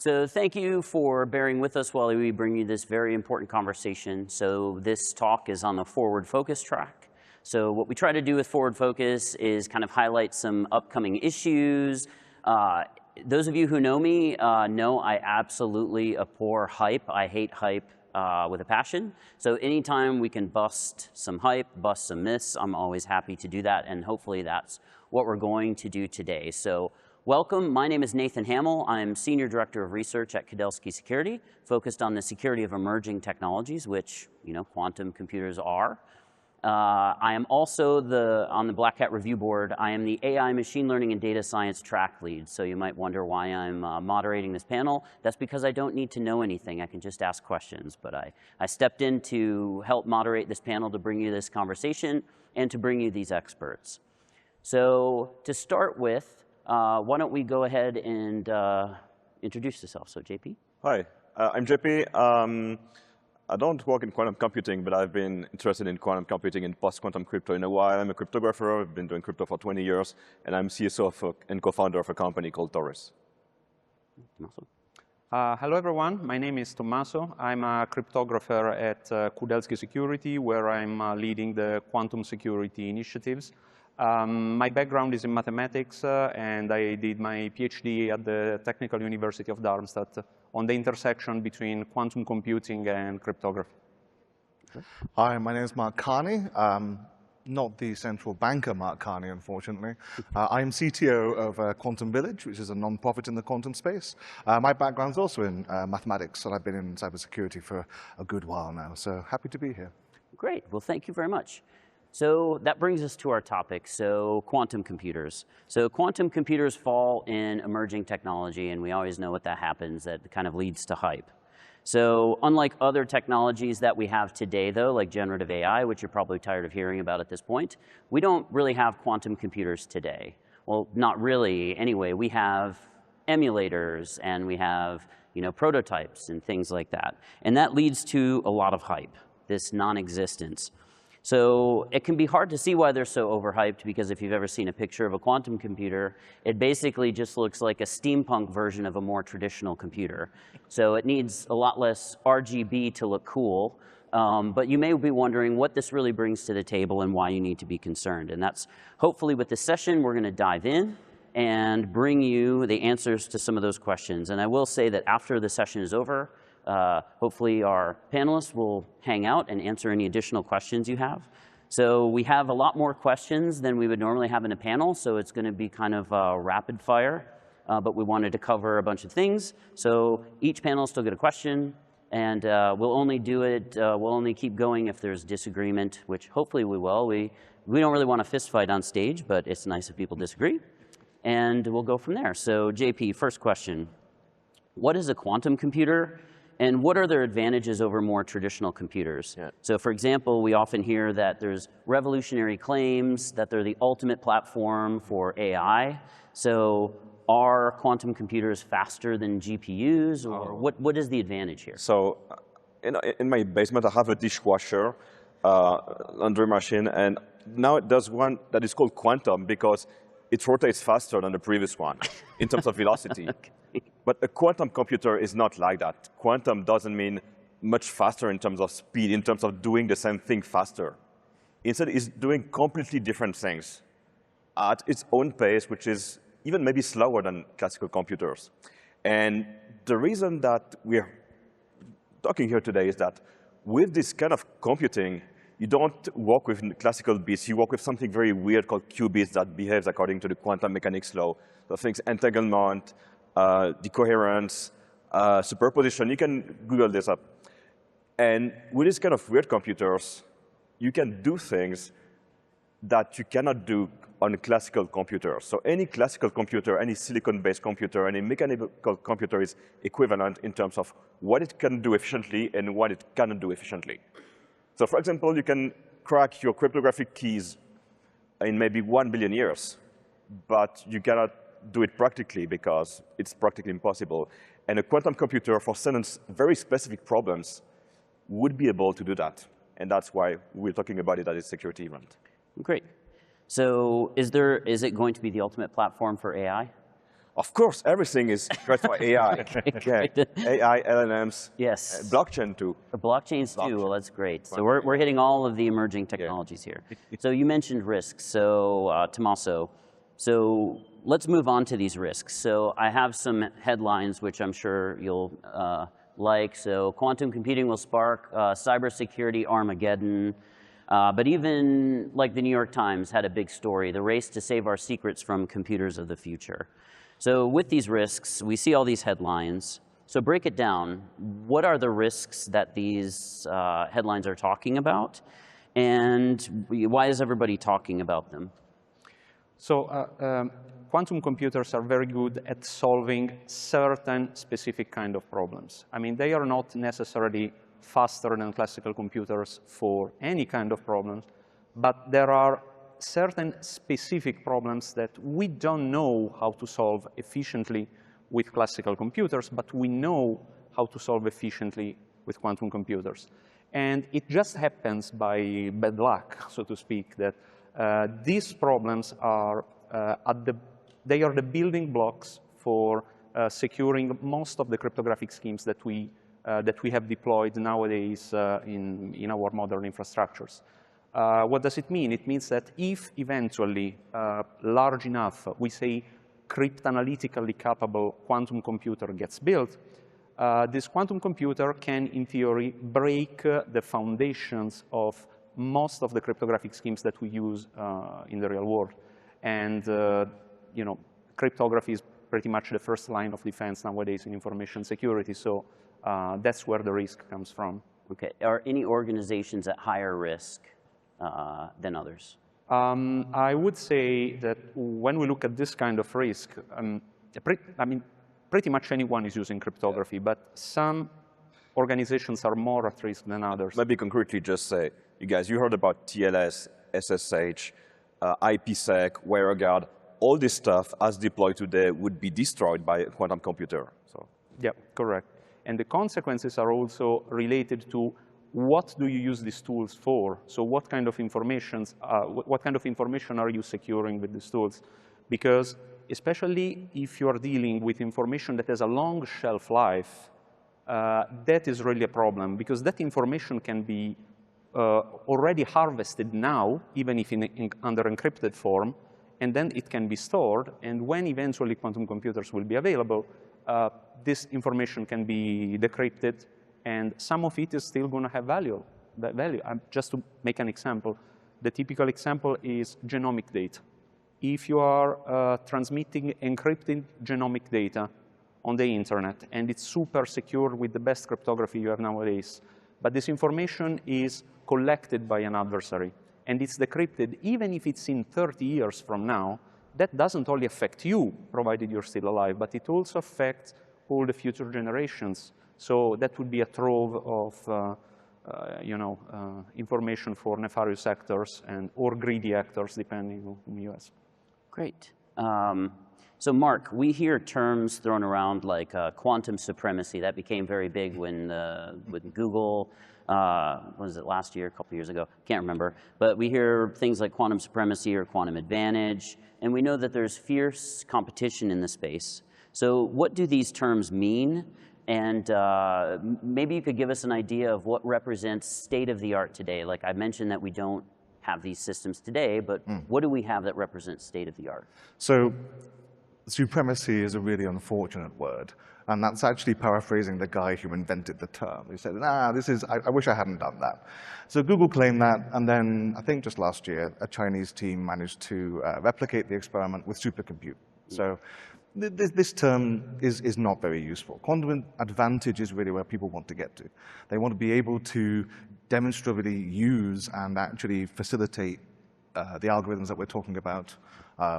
So thank you for bearing with us while we bring you this very important conversation. So this talk is on the forward focus track. So what we try to do with forward focus is kind of highlight some upcoming issues. Those of you who know me know I absolutely abhor hype. I hate hype with a passion. So anytime we can bust some hype, bust some myths, I'm always happy to do that. And hopefully that's what we're going to do today. So welcome. My name is Nathan Hamill. I'm Senior Director of Research at Cybersecurity, focused on the security of emerging technologies, which quantum computers are. I am also on the Black Hat Review Board. I am the AI, Machine Learning, and Data Science track lead. So you might wonder why I'm moderating this panel. That's because I don't need to know anything. I can just ask questions. But I stepped in to help moderate this panel to bring you this conversation and to bring you these experts. So to start with, why don't we go ahead and introduce yourself? So JP. Hi, I'm JP. I don't work in quantum computing, but I've been interested in quantum computing and post-quantum crypto in a while. I'm a cryptographer. I've been doing crypto for 20 years, and I'm CSO and co-founder of a company called Taurus. Hello, everyone. My name is Tommaso. I'm a cryptographer at Cybersecurity, where I'm leading the quantum security initiatives. My background is in mathematics, and I did my PhD at the Technical University of Darmstadt on the intersection between quantum computing and cryptography. Hi, my name is Mark Carney. Not the central banker Mark Carney, unfortunately. I'm CTO of Quantum Village, which is a non-profit in the quantum space. My background's also in mathematics, and I've been in cybersecurity for a good while now, so happy to be here. Great. Well, thank you very much. So that brings us to our topic, so quantum computers. So quantum computers fall in emerging technology, and we always know what that happens, that kind of leads to hype. So unlike other technologies that we have today, though, like generative AI, which you're probably tired of hearing about at this point, we don't really have quantum computers today. Well, not really. Anyway, we have emulators, and we have prototypes and things like that. And that leads to a lot of hype, this non-existence. So it can be hard to see why they're so overhyped, because if you've ever seen a picture of a quantum computer, it basically just looks like a steampunk version of a more traditional computer. So it needs a lot less RGB to look cool. But you may be wondering what this really brings to the table and why you need to be concerned. And that's hopefully with this session, we're going to dive in and bring you the answers to some of those questions. And I will say that after the session is over, hopefully our panelists will hang out and answer any additional questions you have. So we have a lot more questions than we would normally have in a panel, so it's going to be kind of rapid fire. But we wanted to cover a bunch of things. So each panelist will get a question, and we'll only do it, we'll only keep going if there's disagreement, which hopefully we will. We don't really want a fist fight on stage, but it's nice if people disagree. And we'll go from there. So JP, first question. What is a quantum computer? And what are their advantages over more traditional computers? Yeah. So for example, we often hear that there's revolutionary claims that they're the ultimate platform for AI. So are quantum computers faster than GPUs? Or what is the advantage here? So in my basement, I have a dishwasher, laundry machine, and now it does one that is called quantum because it rotates faster than the previous one in terms of velocity. Okay. But a quantum computer is not like that. Quantum doesn't mean much faster in terms of speed, in terms of doing the same thing faster. Instead, it's doing completely different things at its own pace, which is even maybe slower than classical computers. And the reason that we're talking here today is that with this kind of computing, you don't work with classical bits. You work with something very weird called qubits that behaves according to the quantum mechanics law. So things entanglement, decoherence, superposition. You can Google this up. And with these kind of weird computers, you can do things that you cannot do on a classical computer. So any classical computer, any silicon-based computer, any mechanical computer is equivalent in terms of what it can do efficiently and what it cannot do efficiently. So for example, you can crack your cryptographic keys in maybe 1 billion years, but you cannot do it practically because it's practically impossible. And a quantum computer, for certain very specific problems, would be able to do that. And that's why we're talking about it as a security event. Great. So is it going to be the ultimate platform for AI? Of course, everything is great for AI. Yeah. AI, LLMs, Yes. blockchain too. The blockchains too, well, that's great. So we're hitting all of the emerging technologies here. So you mentioned risks, so Tommaso, so let's move on to these risks. So I have some headlines which I'm sure you'll like. So quantum computing will spark cybersecurity Armageddon. But even like the New York Times had a big story, the race to save our secrets from computers of the future. So with these risks, we see all these headlines. So break it down. What are the risks that these headlines are talking about? And why is everybody talking about them? So quantum computers are very good at solving certain specific kind of problems. I mean, they are not necessarily faster than classical computers for any kind of problems, but there are certain specific problems that we don't know how to solve efficiently with classical computers, but we know how to solve efficiently with quantum computers. And it just happens by bad luck, so to speak, that these problems are they are the building blocks for securing most of the cryptographic schemes that we have deployed nowadays in our modern infrastructures. What does it mean? It means that if eventually large enough, we say cryptanalytically capable quantum computer gets built, this quantum computer can, in theory, break the foundations of most of the cryptographic schemes that we use in the real world. And you know, cryptography is pretty much the first line of defense nowadays in information security. So that's where the risk comes from. Okay. Are any organizations at higher risk than others? I would say that when we look at this kind of risk, pretty much anyone is using cryptography, but some organizations are more at risk than others. Maybe concretely just say, you guys, you heard about TLS, SSH, IPsec, WireGuard, all this stuff as deployed today would be destroyed by a quantum computer. So. Yeah, correct. And the consequences are also related to what do you use these tools for? So what kind of information are you securing with these tools? Because especially if you are dealing with information that has a long shelf life, that is really a problem, because that information can be already harvested now, even if under encrypted form, and then it can be stored. And when eventually quantum computers will be available, this information can be decrypted, and some of it is still going to have value. Just to make an example, the typical example is genomic data. If you are transmitting encrypted genomic data on the internet, and it's super secure with the best cryptography you have nowadays, but this information is collected by an adversary, and it's decrypted, even if it's in 30 years from now, that doesn't only affect you, provided you're still alive, but it also affects all the future generations. So that would be a trove of information for nefarious actors or greedy actors, depending on whom you ask. Great. So Mark, we hear terms thrown around like quantum supremacy. That became very big when Google, what was it, last year, a couple years ago? Can't remember. But we hear things like quantum supremacy or quantum advantage, and we know that there's fierce competition in the space. So what do these terms mean? And maybe you could give us an idea of what represents state-of-the-art today. Like I mentioned that we don't have these systems today, but what do we have that represents state-of-the-art? So supremacy is a really unfortunate word. And that's actually paraphrasing the guy who invented the term. He said, nah, I wish I hadn't done that. So Google claimed that, and then I think just last year, a Chinese team managed to replicate the experiment with supercompute. So this term is not very useful. Quantum advantage is really where people want to get to. They want to be able to demonstrably use and actually facilitate the algorithms that we're talking about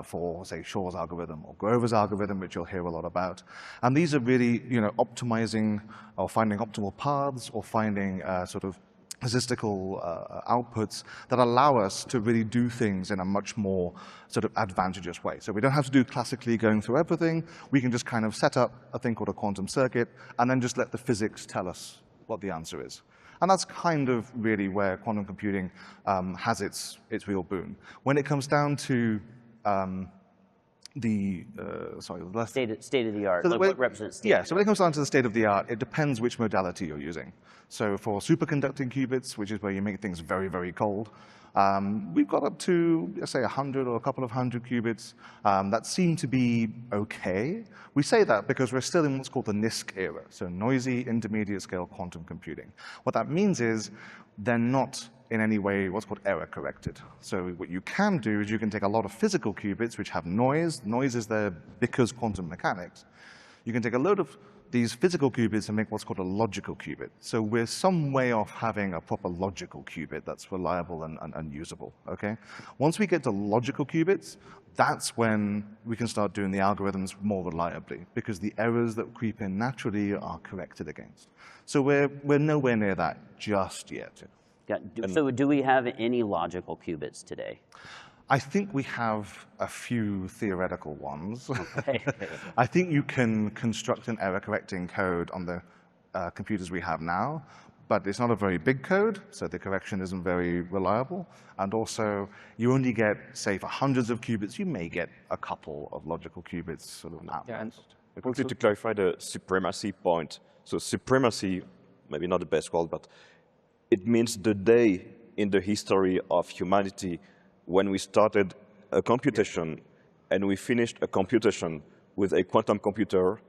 for, say, Shor's algorithm or Grover's algorithm, which you'll hear a lot about. And these are really, optimizing or finding optimal paths or finding sort of statistical outputs that allow us to really do things in a much more sort of advantageous way. So we don't have to do classically going through everything. We can just kind of set up a thing called a quantum circuit and then just let the physics tell us what the answer is. And that's kind of really where quantum computing has its real boon. When it comes down to the sorry, the last State of the art. So Like what represents state? Yeah, so when it comes down to the state of the art, it depends which modality you're using. So for superconducting qubits, which is where you make things very, very cold, we've got up to, let's say, 100 or a couple of hundred qubits that seem to be okay. We say that because we're still in what's called the NISQ era, so noisy intermediate scale quantum computing. What that means is they're not in any way what's called error corrected. So what you can do is you can take a lot of physical qubits which have noise. Noise is there because quantum mechanics. You can take a load of these physical qubits and make what's called a logical qubit. So we're some way off having a proper logical qubit that's reliable and usable, okay? Once we get to logical qubits, that's when we can start doing the algorithms more reliably, because the errors that creep in naturally are corrected against. So we're nowhere near that just yet. So do we have any logical qubits today? I think we have a few theoretical ones. Okay. I think you can construct an error-correcting code on the computers we have now, but it's not a very big code, so the correction isn't very reliable. And also, you only get, say, for hundreds of qubits, you may get a couple of logical qubits sort of now. Yeah, Quickly to clarify the supremacy point. So supremacy, maybe not the best word, but it means the day in the history of humanity when we started a computation and we finished a computation with a quantum computer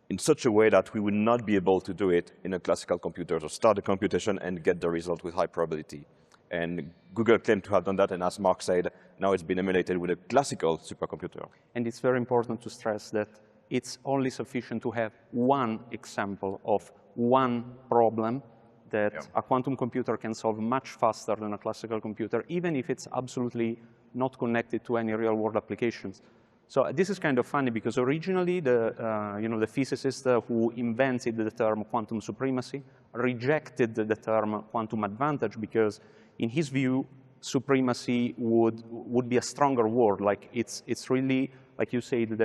in such a way that we would not be able to do it in a classical computer, to start a computation and get the result with high probability. And Google claimed to have done that, and as Mark said, now it's been emulated with a classical supercomputer. And it's very important to stress that it's only sufficient to have one example of one problem that a quantum computer can solve much faster than a classical computer, even if it's absolutely not connected to any real-world applications. So this is kind of funny because originally the physicist who invented the term quantum supremacy rejected the term quantum advantage because, in his view, supremacy would be a stronger word. Like it's really, like you said,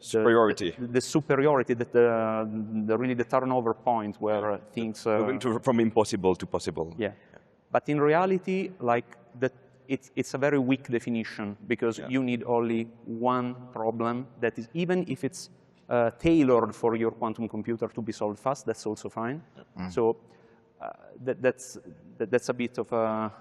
superiority. The superiority, that really the turnover point where things moving from impossible to possible. Yeah, but in reality, like it's a very weak definition because you need only one problem that is, even if it's tailored for your quantum computer to be solved fast, that's also fine. So that's a bit of a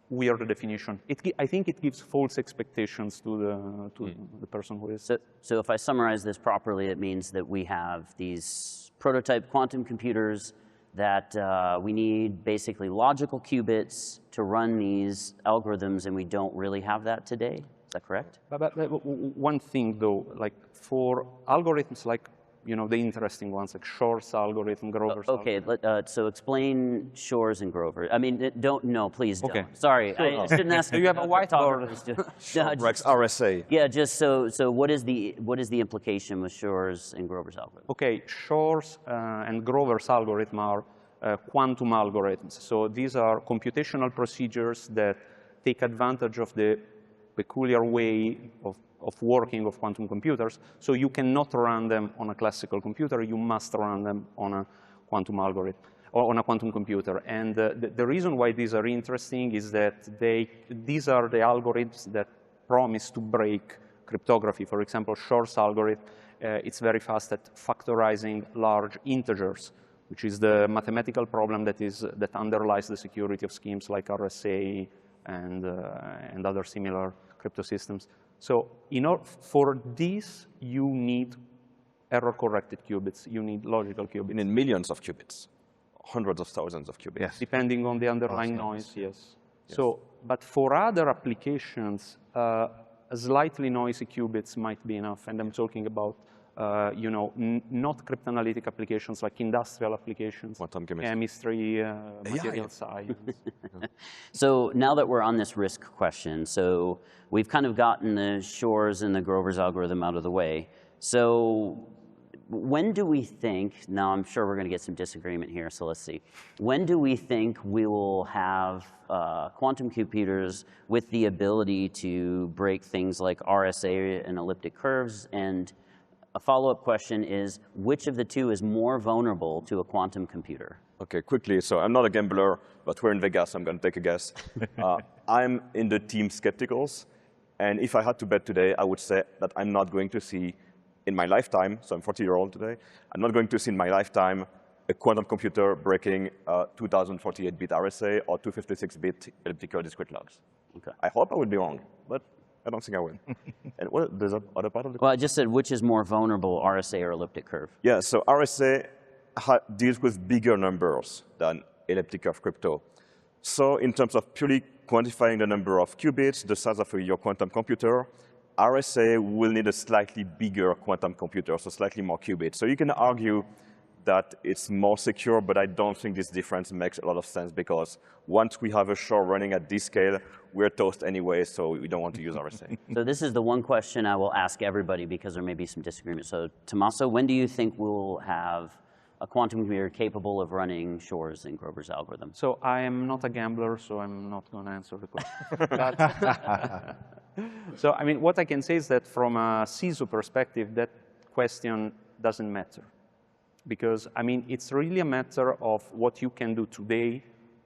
weird definition. I think it gives false expectations to the person who is. So if I summarize this properly, it means that we have these prototype quantum computers that we need basically logical qubits to run these algorithms, and we don't really have that today. Is that correct? But one thing, though, like for algorithms like the interesting ones, like Shor's algorithm, Grover's algorithm. Okay, so explain Shor's and Grover. I mean, please don't. Okay. Sorry, I just didn't ask. Do you have a whiteboard? Shor-Brex RSA. Yeah, just so what is the implication with Shor's and Grover's algorithm? Okay, Shor's and Grover's algorithm are quantum algorithms. So these are computational procedures that take advantage of the peculiar way of working of quantum computers. So you cannot run them on a classical computer. You must run them on a quantum algorithm or on a quantum computer. And the reason why these are interesting is that these are the algorithms that promise to break cryptography. For example, Shor's algorithm, it's very fast at factorizing large integers, which is the mathematical problem that underlies the security of schemes like RSA and other similar crypto systems. So for this, you need error-corrected qubits. You need logical qubits. You need millions of qubits, hundreds of thousands of qubits. Yes. Depending on the underlying noise, yes. So, but for other applications, slightly noisy qubits might be enough. And I'm talking about, not cryptanalytic applications like industrial applications, quantum chemistry, material science. So now that we're on this risk question, so we've kind of gotten the Shor's and the Grover's algorithm out of the way. So when do we think, now I'm sure we're going to get some disagreement here, so let's see. When do we think we will have quantum computers with the ability to break things like RSA and elliptic curves? And a follow-up question is, which of the two is more vulnerable to a quantum computer? Okay, quickly. So I'm not a gambler, but we're in Vegas, so I'm going to take a guess. I'm in the team skepticals. And if I had to bet today, I would say that I'm not going to see in my lifetime, so I'm 40-year-old today, I'm not going to see in my lifetime a quantum computer breaking 2048-bit RSA or 256-bit elliptical discrete logs. Okay. I hope I would be wrong, but I don't think I will. And what, there's other part of the question? Well, I just said which is more vulnerable, RSA or elliptic curve? Yeah, so RSA deals with bigger numbers than elliptic curve crypto. So in terms of purely quantifying the number of qubits, the size of your quantum computer, RSA will need a slightly bigger quantum computer, so slightly more qubits. So you can argue that it's more secure, but I don't think this difference makes a lot of sense because once we have a show running at this scale, we're toast anyway, so we don't want to use RSA. So this is the one question I will ask everybody because there may be some disagreement. So Tommaso, when do you think we'll have a quantum computer capable of running Shor's and Grover's algorithm? So I am not a gambler, so I'm not going to answer the question. So I mean, what I can say is that from a CISO perspective, that question doesn't matter. Because, I mean, it's really a matter of what you can do today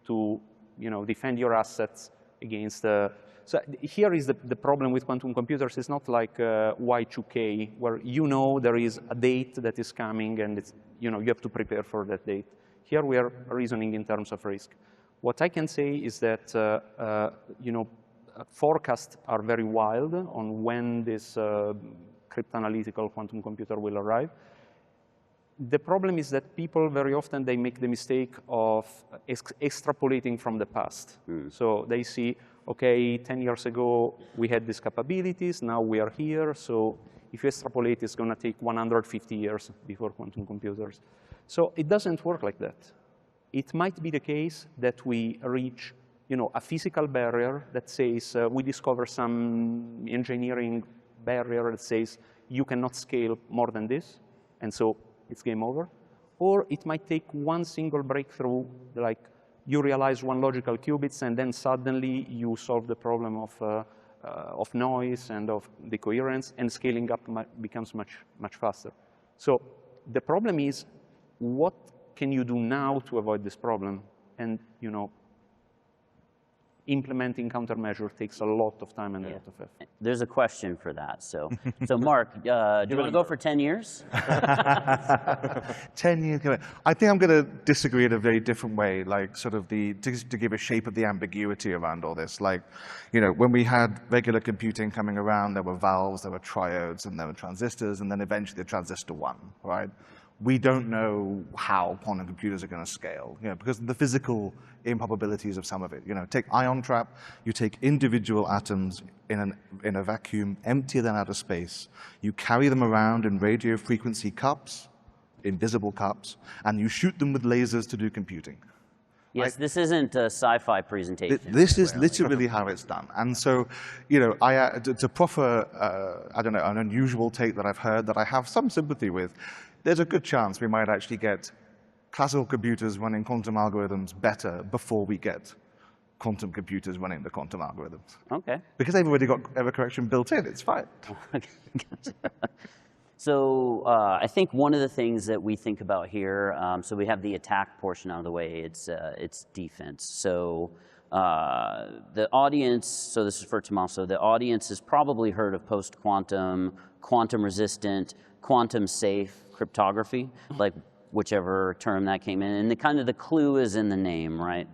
to, defend your assets against the... So here is the problem with quantum computers. It's not like Y2K, where there is a date that is coming and it's, you have to prepare for that date. Here we are reasoning in terms of risk. What I can say is that, forecasts are very wild on when this cryptanalytical quantum computer will arrive. The problem is that people very often, they make the mistake of extrapolating from the past. So they see, okay, 10 years ago, we had these capabilities, now we are here, so if you extrapolate, it's going to take 150 years before quantum computers. So it doesn't work like that. It might be the case that we reach a physical barrier that says, we discover some engineering barrier that says, you cannot scale more than this, and so it's game over. Or it might take one single breakthrough, like you realize one logical qubits, and then suddenly you solve the problem of noise and of decoherence, and scaling up becomes much faster. So the problem is, what can you do now to avoid this problem? And implementing countermeasure takes a lot of time and a lot of effort. There's a question for that. So Mark, do you want to go for 10 years? 10 years. I think I'm going to disagree in a very different way, like sort of to give a shape of the ambiguity around all this. Like, when we had regular computing coming around, there were valves, there were triodes, and there were transistors, and then eventually the transistor won, right? We don't know how quantum computers are going to scale, because of the physical improbabilities of some of it. Take ion trap, you take individual atoms in a vacuum, empty them out of space. You carry them around in radio frequency cups, invisible cups, and you shoot them with lasers to do computing. Yes, Right? this isn't a sci-fi presentation. This is literally how it's done. And so, to proffer, I don't know, an unusual take that I've heard that I have some sympathy with, there's a good chance we might actually get classical computers running quantum algorithms better before we get quantum computers running the quantum algorithms. Okay. Because they've already got error correction built in, it's fine. So I think one of the things that we think about here, so we have the attack portion out of the way, it's defense. So the audience, so this is for Tommaso, the audience has probably heard of post-quantum, quantum-resistant, quantum-safe cryptography, like whichever term that came in. And the clue is in the name, right?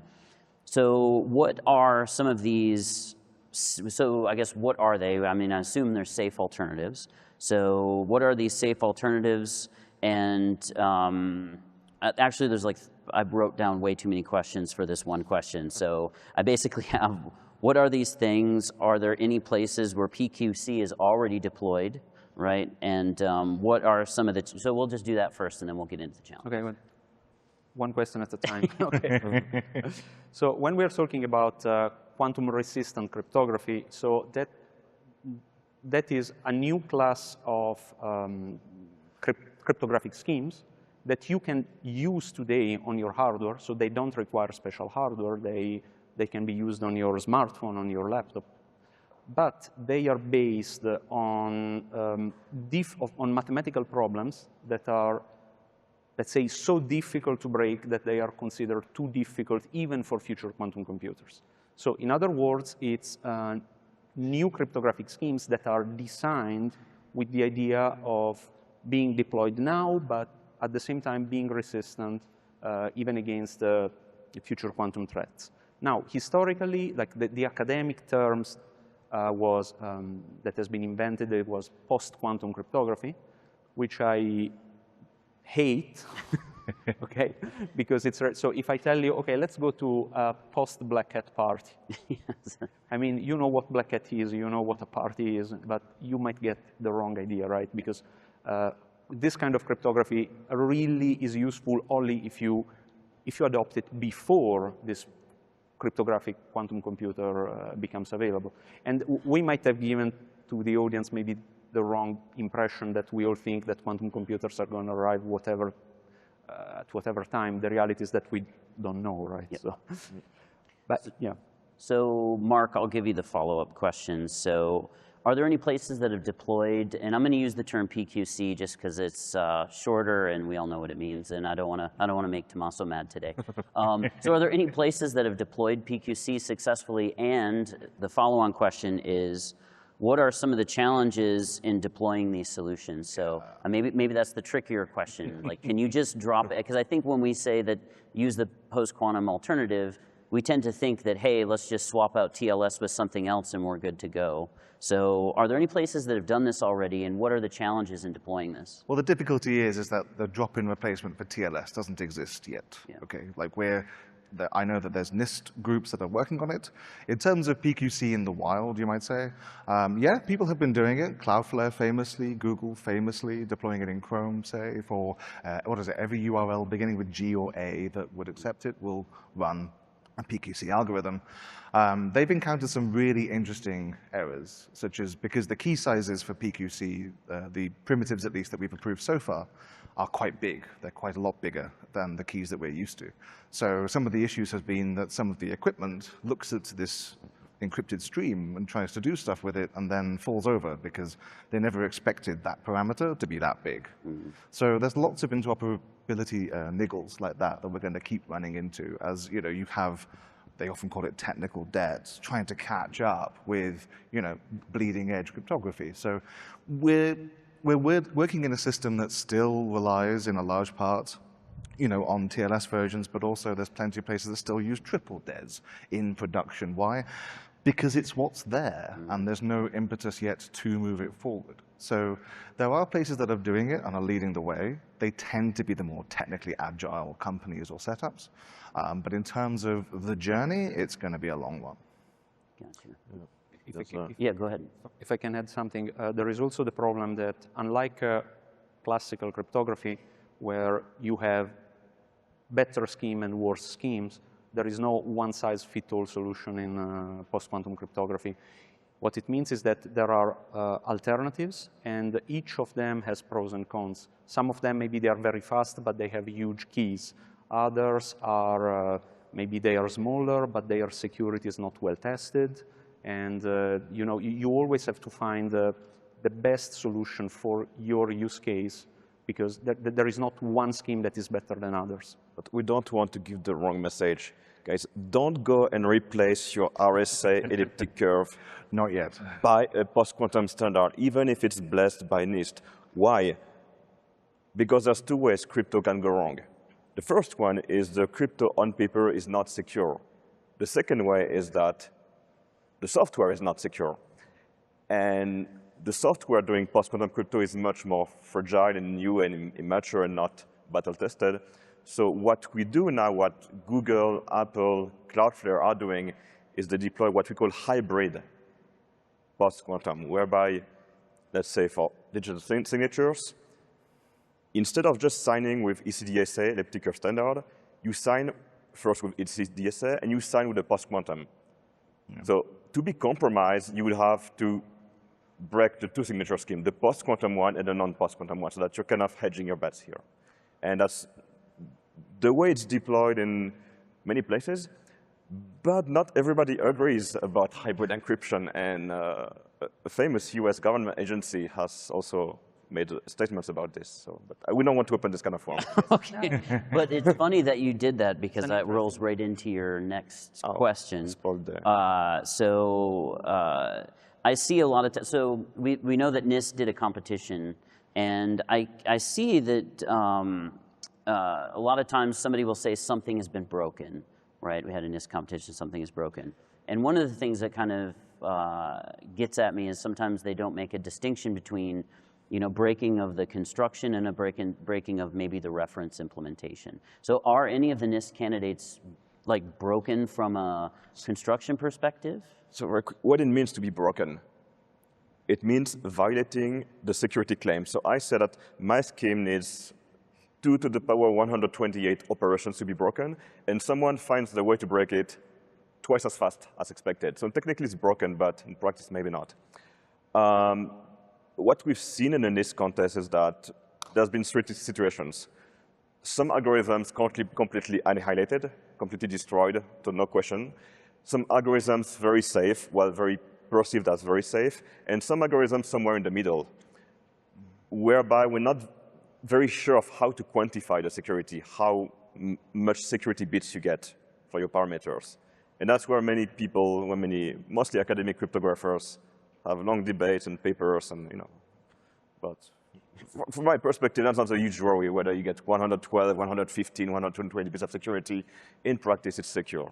So what are some of these, so I guess what are they? I mean, I assume they're safe alternatives. So what are these safe alternatives? And actually there's I wrote down way too many questions for this one question. So I basically have, what are these things? Are there any places where PQC is already deployed, right? And what are some of the, so we'll just do that first and then we'll get into the challenge. Okay, well, one question at a time. Okay. So when we're talking about quantum-resistant cryptography, so that is a new class of cryptographic schemes that you can use today on your hardware, so they don't require special hardware. They can be used on your smartphone, on your laptop. But they are based on mathematical problems that are, let's say, so difficult to break that they are considered too difficult even for future quantum computers. So in other words, it's new cryptographic schemes that are designed with the idea of being deployed now, but at the same time being resistant even against future quantum threats. Now, historically, like the academic terms that has been invented, it was post-quantum cryptography, which I hate, okay, because it's, so if I tell you, okay, let's go to a post-Black Hat party. Yes. I mean, you know what Black Hat is, you know what a party is, but you might get the wrong idea, right? Because this kind of cryptography really is useful only if you adopt it before this cryptographic quantum computer becomes available. And we might have given to the audience maybe the wrong impression that we all think that quantum computers are going to arrive at whatever time. The reality is that we don't know, right? Yep. So, but yeah. So Mark, I'll give you the follow-up question. So are there any places that have deployed, and I'm going to use the term PQC just because it's shorter and we all know what it means, and I don't want to make Tommaso mad today. So are there any places that have deployed PQC successfully? And the follow-on question is, what are some of the challenges in deploying these solutions? So maybe that's the trickier question. Like, can you just drop it? Because I think when we say that use the post-quantum alternative, we tend to think that, hey, let's just swap out TLS with something else and we're good to go. So are there any places that have done this already, and what are the challenges in deploying this? Well, the difficulty is that the drop-in replacement for TLS doesn't exist yet. Yeah. Okay, like I know that there's NIST groups that are working on it. In terms of PQC in the wild, you might say, yeah, people have been doing it. Cloudflare famously, Google famously, deploying it in Chrome, say, for, what is it, every URL beginning with G or A that would accept it will run a PQC algorithm. They've encountered some really interesting errors, such as because the key sizes for PQC, the primitives at least that we've approved so far, are quite big. They're quite a lot bigger than the keys that we're used to. So some of the issues have been that some of the equipment looks at this encrypted stream and tries to do stuff with it and then falls over because they never expected that parameter to be that big. So there's lots of interoperability niggles like that we're going to keep running into as, you know, you have, they often call it technical debts, trying to catch up with, you know, bleeding edge cryptography. So we're working in a system that still relies in a large part, you know, on TLS versions, but also there's plenty of places that still use triple DES in production. Why? Because it's what's there, and there's no impetus yet to move it forward. So there are places that are doing it and are leading the way. They tend to be the more technically agile companies or setups. But in terms of the journey, it's going to be a long one. Gotcha. Yeah, go ahead. If I can add something, there is also the problem that unlike classical cryptography, where you have better scheme and worse schemes, there is no one-size-fits-all solution in post-quantum cryptography. What it means is that there are alternatives, and each of them has pros and cons. Some of them, maybe they are very fast, but they have huge keys. Others are, maybe they are smaller, but their security is not well tested. And you know, you always have to find the best solution for your use case, because there is not one scheme that is better than others. But we don't want to give the wrong message. Guys, don't go and replace your RSA elliptic curve Not yet. by a post-quantum standard, even if it's blessed by NIST. Why? Because there's two ways crypto can go wrong. The first one is the crypto on paper is not secure. The second way is that the software is not secure. And the software doing post-quantum crypto is much more fragile and new and immature and not battle-tested. So what we do now, what Google, Apple, Cloudflare are doing, is they deploy what we call hybrid post-quantum, whereby, let's say for digital signatures, instead of just signing with ECDSA, elliptic curve standard, you sign first with ECDSA and you sign with the post-quantum. Yeah. So to be compromised, you will have to break the two signature scheme, the post-quantum one and the non-post-quantum one, so that you're kind of hedging your bets here. And that's the way it's deployed in many places, but not everybody agrees about hybrid encryption. And a famous US government agency has also made statements about this. So, but we don't want to open this kind of forum. Okay, but it's funny that you did that because that rolls right into your next question. Spoiled there. I see a lot of, so we know that NIST did a competition, and I see that a lot of times somebody will say something has been broken, right? We had a NIST competition, something is broken. And one of the things that kind of gets at me is sometimes they don't make a distinction between, you know, breaking of the construction and a breaking of maybe the reference implementation. So are any of the NIST candidates like broken from a construction perspective? So what it means to be broken, it means violating the security claim. So I said that my scheme needs 2 to the power 128 operations to be broken, and someone finds the way to break it twice as fast as expected. So technically it's broken, but in practice maybe not. What we've seen in the NIST contest is that there's been 3 situations. Some algorithms completely annihilated, completely destroyed, so no question. Some algorithms very safe, well, very perceived as very safe, and some algorithms somewhere in the middle, whereby we're not very sure of how to quantify the security, how much security bits you get for your parameters. And that's where many people, mostly academic cryptographers, have long debates and papers, and you know. But from my perspective, that's not a huge worry whether you get 112, 115, 120 bits of security. In practice, it's secure.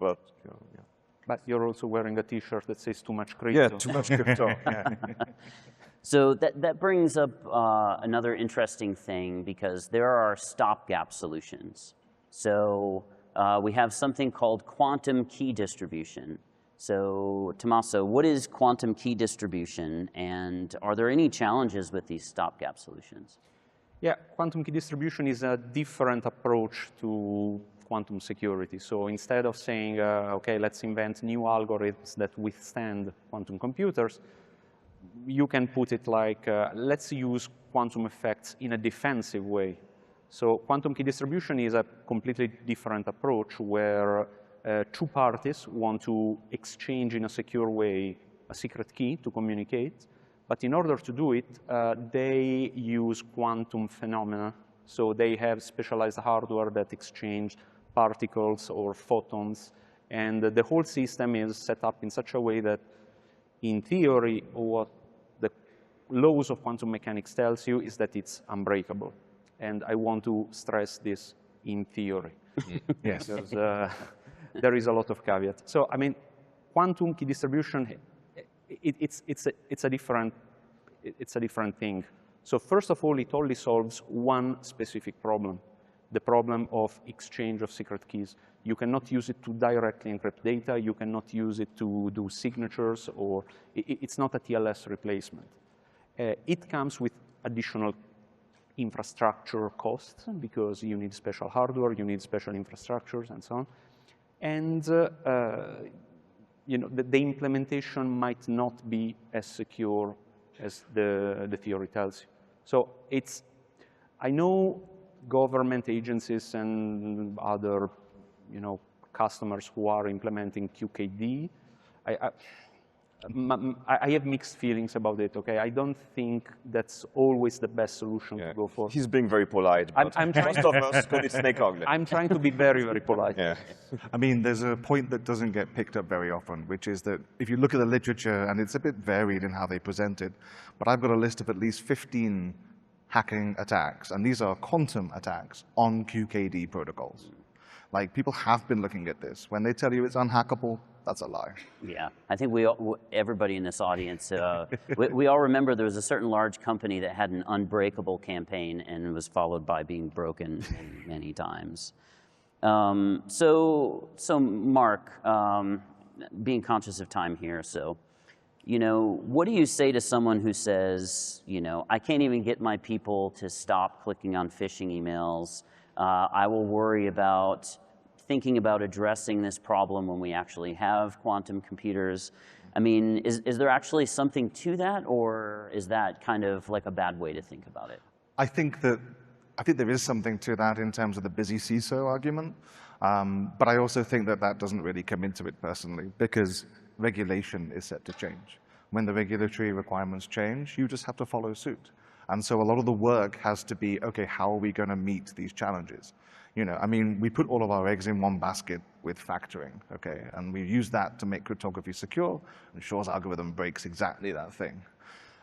But you know, yeah. But you're also wearing a T-shirt that says too much crypto. Yeah, too much crypto. Yeah. So that brings up another interesting thing, because there are stopgap solutions. So we have something called quantum key distribution. So Tommaso, what is quantum key distribution, and are there any challenges with these stopgap solutions? Yeah, quantum key distribution is a different approach to quantum security. So instead of saying, okay, let's invent new algorithms that withstand quantum computers, you can put it like, let's use quantum effects in a defensive way. So quantum key distribution is a completely different approach where 2 parties want to exchange in a secure way a secret key to communicate. But in order to do it, they use quantum phenomena. So they have specialized hardware that exchange particles or photons. And the whole system is set up in such a way that, in theory, what the laws of quantum mechanics tells you is that it's unbreakable. And I want to stress this in theory. Yes. Because there is a lot of caveat. So, I mean, quantum key distribution, it's a different thing. So first of all, it only solves one specific problem, the problem of exchange of secret keys. You cannot use it to directly encrypt data. You cannot use it to do signatures, or it's not a TLS replacement. It comes with additional infrastructure costs because you need special hardware, you need special infrastructures, and so on. And you know, the implementation might not be as secure as the theory tells you. So I know government agencies and other, you know, customers who are implementing QKD. I have mixed feelings about it, okay? I don't think that's always the best solution to go for. He's being very polite, but most of us call it snake oil. I'm trying to be very, very polite. Yeah. I mean, there's a point that doesn't get picked up very often, which is that if you look at the literature, and it's a bit varied in how they present it, but I've got a list of at least 15 hacking attacks, and these are quantum attacks on QKD protocols. Like, people have been looking at this. When they tell you it's unhackable, that's a lie. Yeah, I think everybody in this audience, we all remember there was a certain large company that had an unbreakable campaign and was followed by being broken many times. So Mark, being conscious of time here, so, you know, what do you say to someone who says, you know, I can't even get my people to stop clicking on phishing emails. I will worry about thinking about addressing this problem when we actually have quantum computers. I mean, is there actually something to that, or is that kind of like a bad way to think about it? I think there is something to that in terms of the busy CISO argument, but I also think that that doesn't really come into it personally, because regulation is set to change. when the regulatory requirements change, you just have to follow suit. And so a lot of the work has to be, okay, how are we going to meet these challenges? You know, I mean, we put all of our eggs in one basket with factoring, okay? And we use that to make cryptography secure, and Shor's algorithm breaks exactly that thing.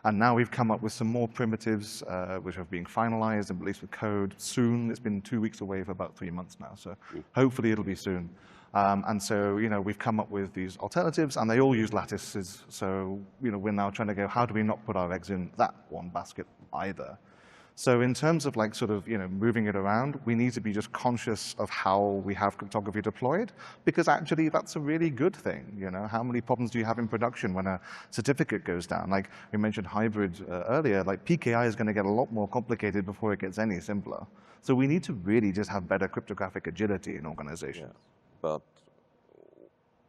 And now we've come up with some more primitives, which are being finalized and released with code soon. It's been 2 weeks away for about 3 months now, so hopefully it'll be soon. And so, you know, we've come up with these alternatives, and they all use lattices. So, you know, we're now trying to go, how do we not put our eggs in that one basket either? So in terms of like sort of, you know, moving it around, we need to be just conscious of how we have cryptography deployed, because actually that's a really good thing. You know, how many problems do you have in production when a certificate goes down? Like we mentioned hybrid earlier, like PKI is going to get a lot more complicated before it gets any simpler. So we need to really just have better cryptographic agility in organizations. Yeah. But,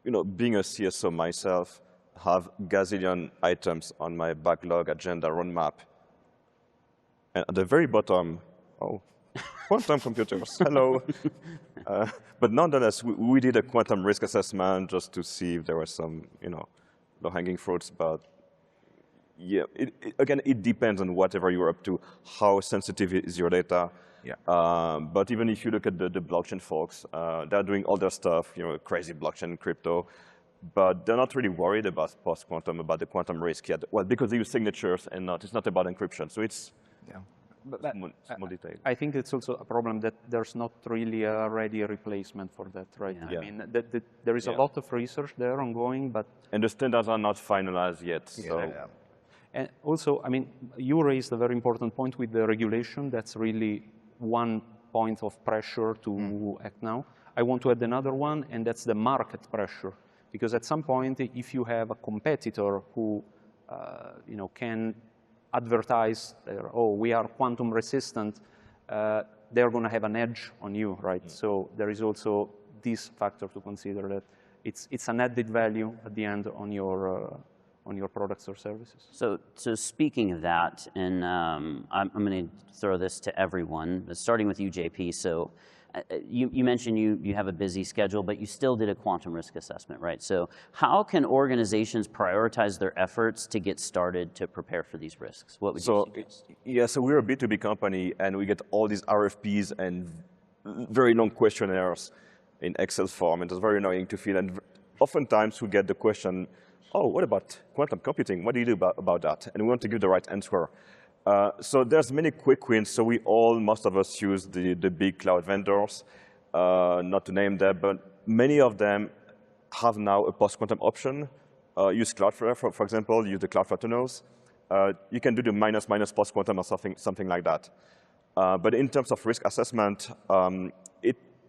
you know, being a CSO myself, have gazillion items on my backlog agenda roadmap. And at the very bottom, oh, quantum computers, hello. But nonetheless, we did a quantum risk assessment just to see if there was some, you know, low-hanging fruits. But yeah, again, it depends on whatever you're up to, how sensitive is your data. Yeah. But even if you look at the blockchain folks, they're doing all their stuff, you know, crazy blockchain crypto, but they're not really worried about post-quantum, about the quantum risk yet. Well, because they use signatures and it's not about encryption. So it's small detail. I think it's also a problem that there's not really a ready replacement for that, right? Yeah. I mean, there is a lot of research there ongoing, but... And the standards are not finalized yet, so... Yeah. And also, I mean, you raised a very important point with the regulation. That's really one point of pressure to act now. I want to add another one, and that's the market pressure. Because at some point, if you have a competitor who you know, can advertise, oh, we are quantum resistant, they're going to have an edge on you, right? So there is also this factor to consider, that it's an added value at the end on your products or services. So speaking of that, and I'm going to throw this to everyone, starting with you, JP. So you mentioned you have a busy schedule, but you still did a quantum risk assessment, right? So how can organizations prioritize their efforts to get started to prepare for these risks? What would you suggest? Yeah, so we're a B2B company, and we get all these RFPs and very long questionnaires in Excel form, and it's very annoying to fill. And oftentimes we get the question, oh, what about quantum computing? What do you do about that? And we want to give the right answer. So there's many quick wins. So most of us use the big cloud vendors, not to name them, but many of them have now a post-quantum option. Use Cloudflare, for example, use the Cloudflare tunnels. You can do the minus post-quantum or something like that. But in terms of risk assessment,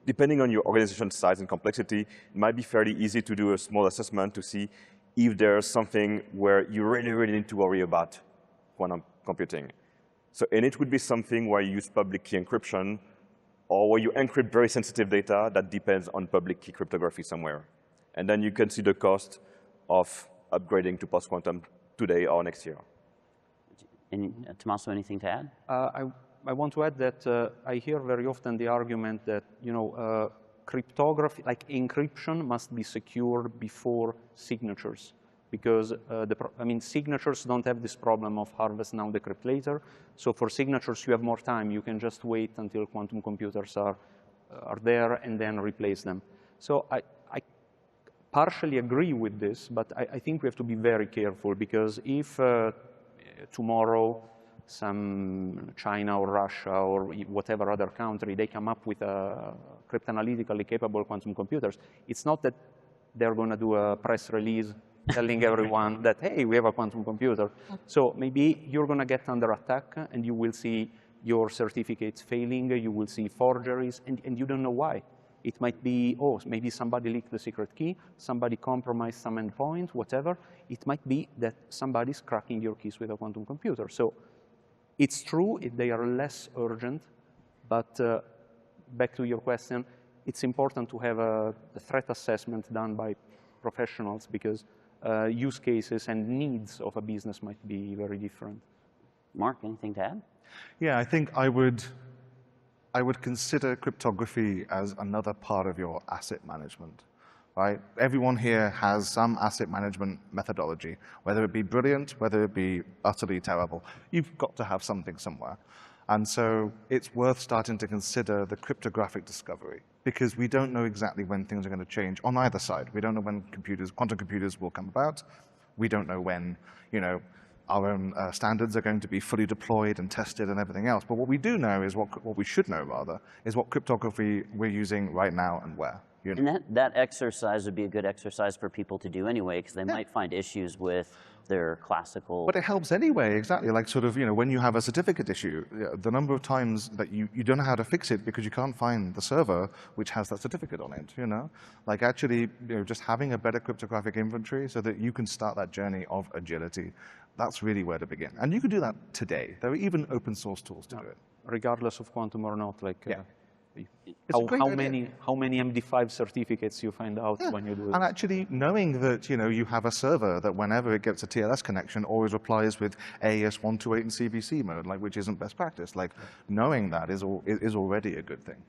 depending on your organization size and complexity, it might be fairly easy to do a small assessment to see if there's something where you really need to worry about quantum computing. So, and it would be something where you use public key encryption, or where you encrypt very sensitive data that depends on public key cryptography somewhere. And then you can see the cost of upgrading to post-quantum today or next year. And Tommaso, anything to add? I want to add that I hear very often the argument that, you know, cryptography, like encryption, must be secured before signatures. Because, I mean, signatures don't have this problem of harvest now, decrypt later. So for signatures, you have more time. You can just wait until quantum computers are there and then replace them. So I partially agree with this, but I think we have to be very careful, because if tomorrow some China or Russia or whatever other country, they come up with a cryptanalytically capable quantum computers, it's not that they're going to do a press release telling everyone that, hey, we have a quantum computer. So maybe you're going to get under attack, and you will see your certificates failing, you will see forgeries, and you don't know why. It might be, oh, maybe somebody leaked the secret key, somebody compromised some endpoint, whatever. It might be that somebody's cracking your keys with a quantum computer. So it's true, they are less urgent, but back to your question, it's important to have a threat assessment done by professionals, because use cases and needs of a business might be very different. Mark, anything to add? Yeah, I think I would consider cryptography as another part of your asset management. right? Everyone here has some asset management methodology, whether it be brilliant, whether it be utterly terrible. You've got to have something somewhere. And so it's worth starting to consider the cryptographic discovery, because we don't know exactly when things are going to change on either side. We don't know when quantum computers will come about. We don't know when, our own standards are going to be fully deployed and tested and everything else. But what we do know is what we should know, rather, is what cryptography we're using right now and where. And that exercise would be a good exercise for people to do anyway, because they might find issues with their classical. But it helps anyway, exactly. Like when you have a certificate issue, the number of times that you don't know how to fix it because you can't find the server which has that certificate on it, Like actually, just having a better cryptographic inventory so that you can start that journey of agility, that's really where to begin. And you can do that today. There are even open source tools to do it. Regardless of quantum or not, like how many MD5 certificates you find out when you do it. And actually knowing that you have a server that whenever it gets a TLS connection always replies with AES-128 in CBC mode, which isn't best practice. Knowing that is already a good thing.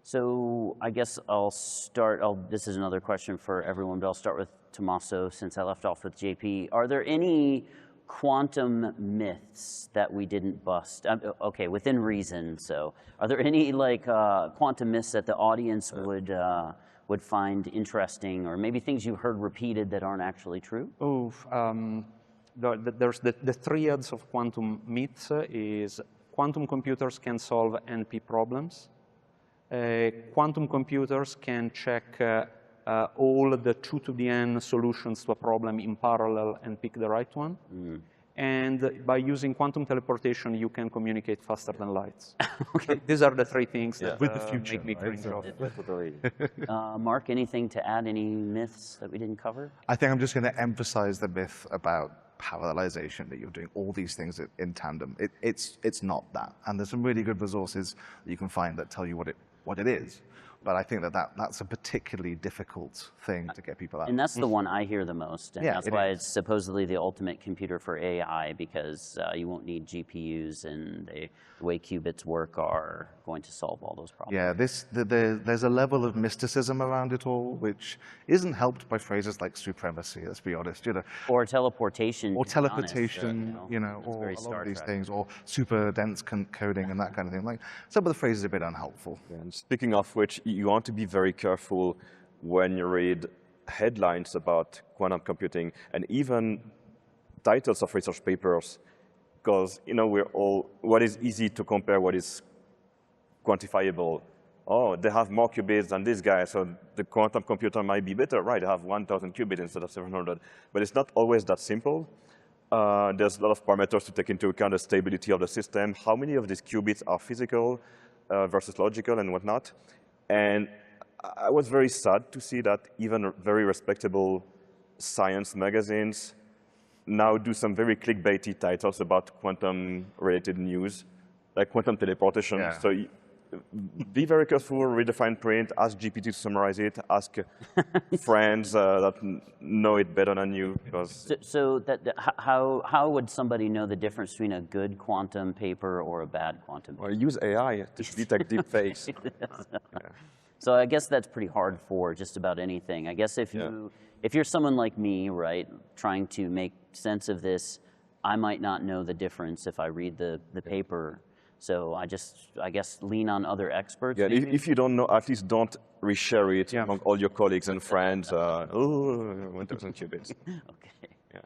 So I guess I'll start. This is another question for everyone, but I'll start with Tommaso since I left off with JP. Are there any quantum myths that we didn't bust? Okay, within reason. So, are there any quantum myths that the audience would find interesting, or maybe things you've heard repeated that aren't actually true? There's the triads of quantum myths is quantum computers can solve NP problems. Quantum computers can check all the 2 to the n solutions to a problem in parallel and pick the right one. And by using quantum teleportation, you can communicate faster than lights. Okay. These are the 3 things that with the future, make me cringe off. Mark, anything to add? Any myths that we didn't cover? I think I'm just going to emphasize the myth about parallelization, that you're doing all these things in tandem. It's not that. And there's some really good resources that you can find that tell you what it is. But I think that's a particularly difficult thing to get people out. And that's the one I hear the most. And that's why it's supposedly the ultimate computer for AI, because you won't need GPUs, and the way qubits work are going to solve all those problems. Yeah, there's a level of mysticism around it all, which isn't helped by phrases like supremacy, let's be honest. Or teleportation. Or teleportation, or a lot of these things, or super dense coding and that kind of thing. Some of the phrases are a bit unhelpful. Yeah, and speaking of which, you want to be very careful when you read headlines about quantum computing and even titles of research papers, because what is easy to compare, what is quantifiable. Oh, they have more qubits than this guy, so the quantum computer might be better. Right, they have 1,000 qubits instead of 700. But it's not always that simple. There's a lot of parameters to take into account: the stability of the system, how many of these qubits are physical versus logical and whatnot. And I was very sad to see that even very respectable science magazines now do some very clickbaity titles about quantum-related news, like quantum teleportation. Yeah. So be very careful, read the fine print, ask GPT to summarize it, ask friends that know it better than you. Because how would somebody know the difference between a good quantum paper or a bad quantum paper? Or use AI to detect deep fakes. So I guess that's pretty hard for just about anything. I guess if you're someone like me, right, trying to make sense of this, I might not know the difference if I read the paper. So I guess lean on other experts. Yeah, if you don't know, at least don't reshare it among all your colleagues and friends. 1,000 qubits. Okay. Yeah.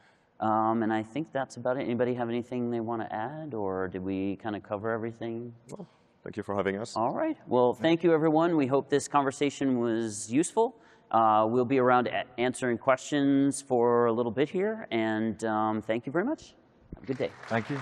And I think that's about it. Anybody have anything they want to add, or did we kind of cover everything? Well, thank you for having us. All right. Well, thank you, everyone. We hope this conversation was useful. We'll be around answering questions for a little bit here, and thank you very much. Have a good day. Thank you.